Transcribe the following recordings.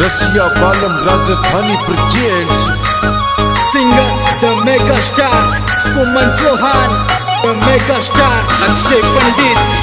Russia Balam Rajasthani presents singer the mega star Suman Chauhan, the mega star Akshay Pandit.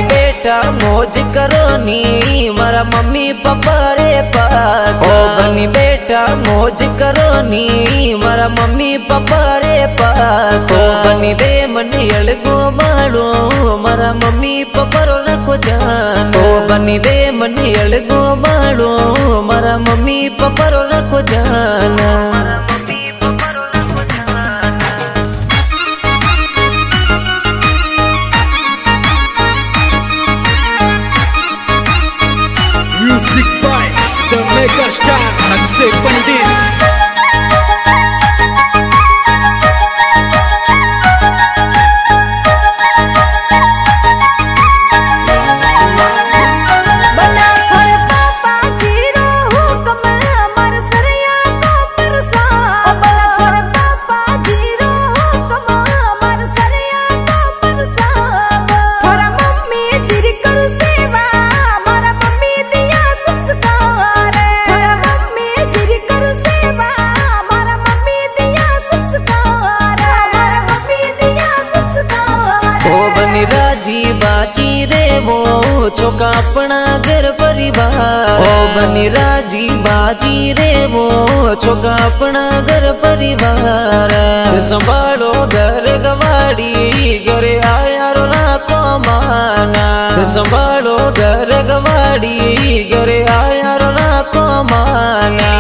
बेटा मौज करो नी मारा मम्मी पापा रे पास। ओ बनी बेटा मौज करो नी मारा मम्मी पापा रे पास। ओ बनी बे मन अलगो मारो मारा मम्मी पापा रो रखो जान। ओ बनी बे मन अलगो मारो मारा मम्मी पापा रो रखो जान। Music by the mega star Akshay Pandit. राजी बाजी रे वो छोका अपना घर परिवार। ओ बनी राजी बाजी रे वो छोका अपना घर परिवार। संभालो घर गवाड़ी घरे आया रो ना को माना। संभालो घर गवाड़ी घरे आया रो ना को माना।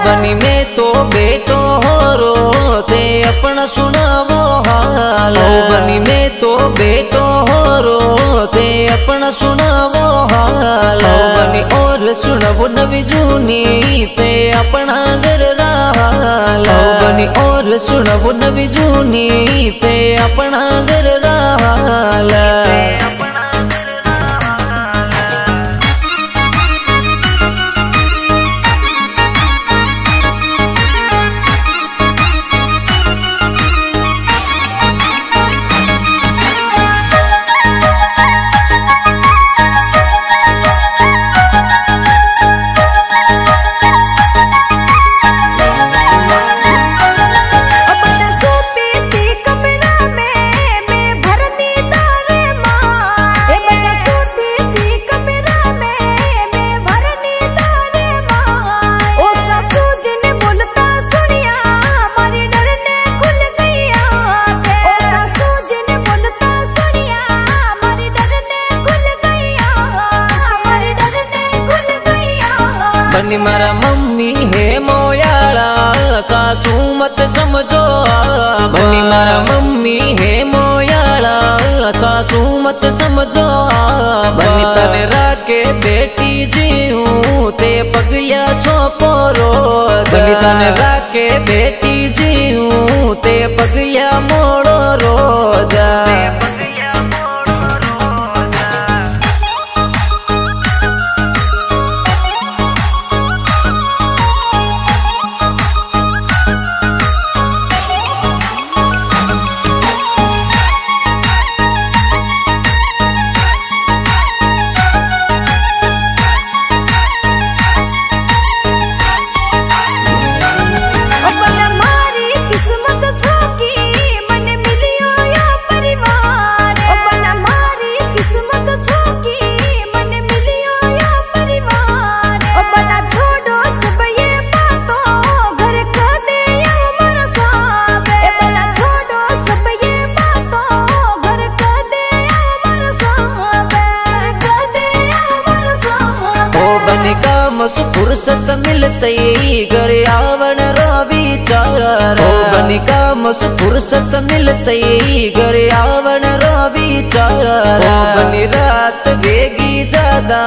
बनी में तो बेटो हो रो ते अपना सुनावो हाल। बनी में तो बेटो हो रो ते अपना सुनावो हाल। बनी और सुनावो नवी जूनी ते अपना घर राल। बनी और सुनावो नवी जूनी ते अपना घर राल। बनी मारा मम्मी है मोयाला सासू मत समझो। बनी मारा मम्मी है मोयाला सासू मत समझो। बनी तने राके बेटी जीऊं ते पगया छोपो रोज। बनी तने राके बेटी जीऊं ते पगया मोड़ो रोज। फुर्सत मिलते ही घर आवण रो विचार। ओ बनी काम से फुर्सत मिलते ही घर आवण रो विचार। ओ बनी रात वेगी ज्यादा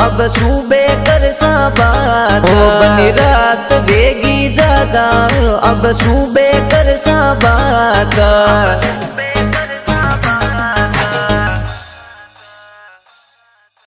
अब सुबह कर सा बात। ओ बनी रात वेगी ज्यादा अब सुबह कर सा बात।